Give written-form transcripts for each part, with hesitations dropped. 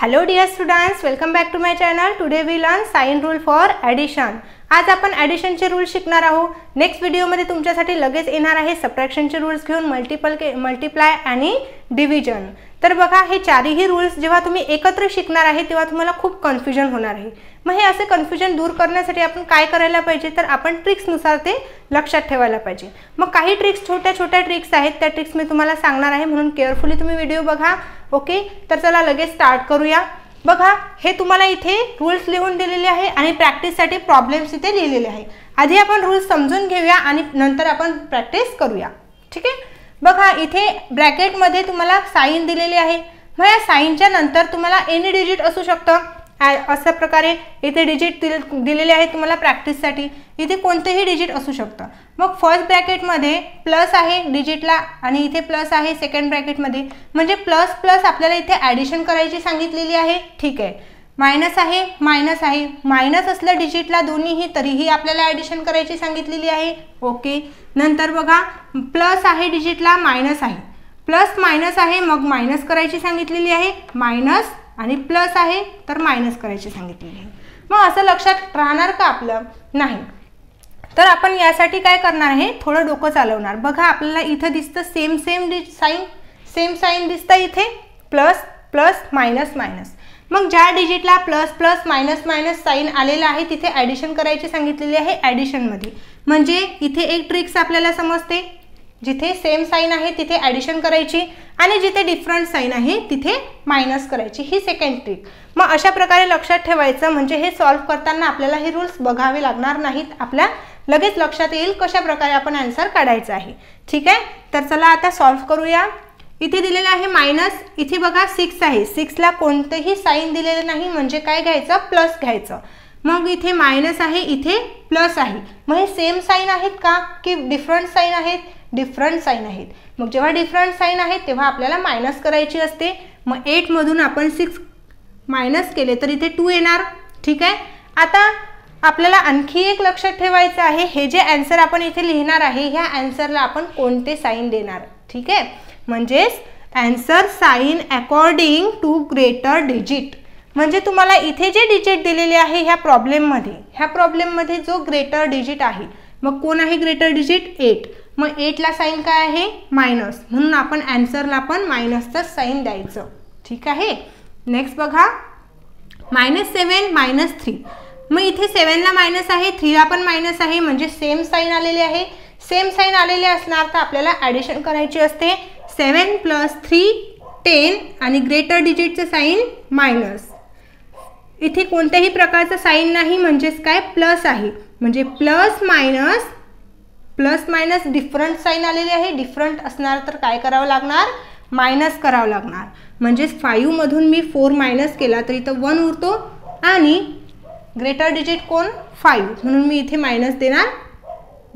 Hello dear students, welcome back to my channel. Today we learn sign rule for addition. आज आपण addition चे rule शिकणार आहोत. Next video मध्ये तुमच्यासाठी लगेच येणार आहे सबट्रॅक्शन चे रूल्स घेऊन मल्टिप्लाय आणि डिव्हिजन. तर बघा हे चारही रूल्स जेव्हा तुम्ही एकत्र शिकणार आहे तेव्हा तुम्हाला खूप कन्फ्युजन होणार आहे. मग हे असे कन्फ्युजन दूर करण्यासाठी आपण काय करायला पाहिजे तर आपण ट्रिक्स नुसार ते लक्षात ठेवायला पाहिजे. मग काही ट्रिक्स छोट्या ट्रिक्स आहेत त्या ट्रिक्स मी तुम्हाला सांगणार आहे म्हणून केअरफुली तुम्ही व्हिडिओ बघा. ओके, तर चला लगेच स्टार्ट करूया. बघा हे तुम्हाला इथे रूल्स लिहून दिलेले आहे आणि प्रॅक्टिससाठी प्रॉब्लेम्स इथे लिहिलेले आहे. आधी आपण रूल्स समजून घेऊया आणि नंतर आपण प्रॅक्टिस करूया. ठीक आहे, बघा इथे ब्रॅकेट मध्ये तुम्हाला साइन दिलेले आहे. मग या साइनच्या नंतर तुम्हाला एनी डिजिट असू शकतं. अशा प्रकारे इथे डिजिट दिलेले आहेत तुम्हाला प्रॅक्टिससाठी. इथे कोणतेही डिजिट असू शकतं. मग फर्स्ट ब्रॅकेटमध्ये प्लस आहे डिजिटला आणि इथे प्लस आहे सेकंड ब्रॅकेटमध्ये. म्हणजे प्लस प्लस आपल्याला इथे ॲडिशन करायची सांगितलेली आहे. ठीक आहे, मायनस आहे मायनस आहे, मायनस असल्या डिजिटला दोन्हीही तरीही आपल्याला ॲडिशन करायची सांगितलेली आहे. ओके, नंतर बघा प्लस आहे डिजिटला मायनस आहे, प्लस मायनस आहे मग मायनस करायची सांगितलेली आहे, मायनस आणि प्लस आहे तर मायनस करायची सांगितलेली आहे. मग असं लक्षात राहणार का आपलं? नाही. तर आपण यासाठी काय करणार आहे थोडं डोकं चालवणार. बघा आपल्याला इथे दिसतं सेम साइन दिसतं इथे प्लस प्लस मायनस मायनस. मग ज्या डिजिटला plus plus minus minus sign आलेला आहे तिथे ॲडिशन करायची सांगितलेली आहे ॲडिशनमध्ये. म्हणजे इथे एक ट्रिक्स आपल्याला समजते, जिथे सेम साइन आहे तिथे ॲडिशन करायची आणि जिथे डिफरंट साइन आहे तिथे मायनस करायची, ही सेकंड ट्रिक. मग अशा प्रकारे लक्षात ठेवायचं म्हणजे हे सॉल्व करताना आपल्याला हे रूल्स बघावे लागणार नाहीत. आपल्या लगेच लक्षात येईल कशा प्रकारे आपण आन्सर काढायचा आहे. ठीक आहे, तर चला आता सॉल्व करूया. इथे दिलेलं आहे मायनस, इथे बघा 6 आहे, 6ला कोणतेही साइन दिलेलं नाही म्हणजे काय घ्यायचं प्लस घ्यायचं. मग इथे मायनस आहे इथे प्लस आहे. मग हे सेम साइन आहेत का की डिफरंट साइन आहेत? डिफरंट साइन आहेत. मग जेव्हा डिफरंट साइन आहेत तेव्हा आपल्याला मायनस करायची असते. मग 8 मधून आपण 6 मायनस केले तर इथे 2 येणार. ठीक आहे, आता आपल्याला आणखी एक लक्षात ठेवायचं आहे, हे जे आन्सर आपण इथे लिहिणार आहे ह्या आन्सरला आपण कोणते साइन देणार. ठीक आहे, म्हणजेच answer sign according to greater digit. म्हणजे तुम्हाला इथे जे डिजिट दिलेले आहे ह्या प्रॉब्लेममध्ये जो ग्रेटर डिजिट आहे, मग कोण आहे ग्रेटर डिजिट? 8. मग 8ला साइन काय आहे? मायनस, म्हणून आपण आन्सरला पण मायनसचं साइन द्यायचं. ठीक आहे, नेक्स्ट बघा -7 -3. मग इथे 7ला मायनस आहे 3ला पण मायनस आहे म्हणजे सेम साइन आलेले आहे. सेम साइन आलेले असणार तर आपल्याला ॲडिशन करायची असते. 7 + 3 10 आणि ग्रेटर डिजिटचं साइन मायनस. इथे कोणत्याही प्रकारचं साइन नाही म्हणजेच काय प्लस आहे. म्हणजे प्लस मायनस डिफरंट साइन आलेले आहे. डिफरंट असणार तर काय करावं लागणार? मायनस करावं लागणार. म्हणजेच 5 मधून मी 4 मायनस केला तर इथं 1 उरतो आणि ग्रेटर डिजिट कोण? 5, म्हणून मी इथे मायनस देणार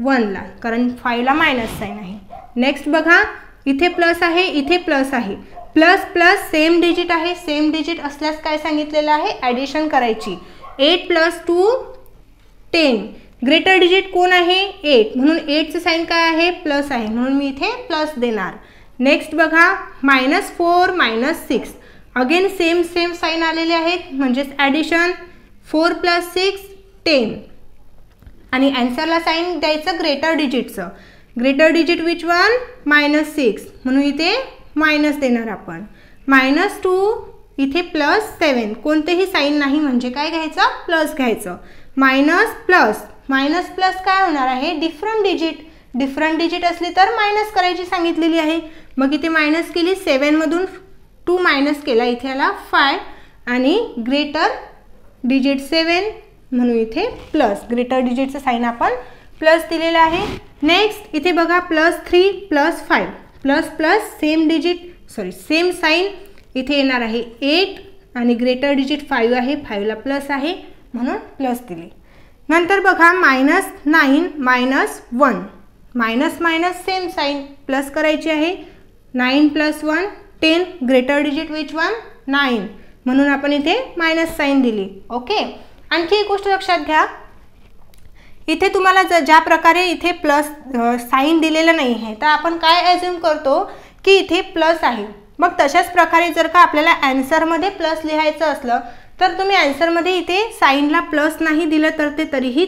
1ला कारण 5ला मायनस साइन आहे. नेक्स्ट बघा इथे प्लस आहे इथे प्लस आहे, प्लस प्लस सेम डिजिट आहे. सेम डिजिट असल्यास काय सांगितलेलं आहे? ॲडिशन करायची. 8 + 2 10. ग्रेटर डिजिट कोण आहे? 8, म्हणून 8चं साइन काय आहे? प्लस आहे, म्हणून मी इथे प्लस देणार. नेक्स्ट बघा -4 -6. अगेन सेम साइन आलेले आहेत म्हणजेच ॲडिशन. 4 + 6 10 आणि आन्सरला साइन द्यायचं ग्रेटर डिजिटचं. Greater digit which one? -6, म्हणून इथे मायनस देणार आपण. -2 इथे +7 कोणतेही साइन नाही म्हणजे काय घ्यायचं? प्लस घ्यायचं. मायनस प्लस काय होणार आहे? डिफरंट डिजिट असली तर मायनस करायची सांगितलेली आहे. मग इथे मायनस केली, 7 मधून 2 मायनस केला, इथे आला 5 आणि ग्रेटर डिजिट 7 म्हणून इथे प्लस. ग्रेटर डिजिटचं साइन आपण प्लस दिलेलं आहे. नेक्स्ट इथे बघा +3 + 5 प्लस सेम साइन इथे येणार आहे 8 आणि ग्रेटर डिजिट 5 आहे, 5ला प्लस आहे म्हणून प्लस दिले. नंतर बघा -9 - 1 मायनस सेम साइन प्लस करायची आहे. 9 + 1 10 ग्रेटर डिजिट विच वन? 9, म्हणून आपण इथे मायनस साइन दिली. ओके, आणखी एक गोष्ट लक्षात घ्या, इथे तुम्हाला ज्या प्रकारे इथे प्लस साइन दिलेलं नाही आहे तर आपण काय ॲज्युम करतो की इथे प्लस आहे. मग तशाच प्रकारे जर का आपल्याला आन्सरमध्ये प्लस लिहायचं असलं तर तुम्ही आन्सरमध्ये इथे साईनला प्लस नाही दिलं तर ते तरीही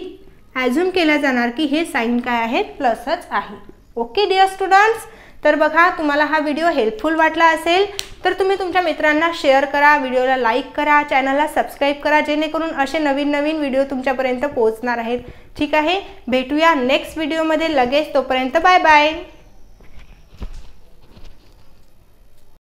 ॲझ्युम केलं जाणार की हे साईन काय आहे, प्लसच आहे. ओके डिअर स्टुडंट्स, तर बघा तुम्हाला हा व्हिडिओ हेल्पफुल वाटला असेल तर तुम्ही तुमच्या मित्रांना शेअर करा, व्हिडिओला लाईक करा, चॅनलला सबस्क्राईब करा, जेणेकरून असे नवीन नवीन व्हिडिओ तुमच्यापर्यंत पोहोचणार आहेत. ठीक आहे, भेटूया नेक्स्ट व्हिडिओमध्ये लगेच. तोपर्यंत बाय बाय.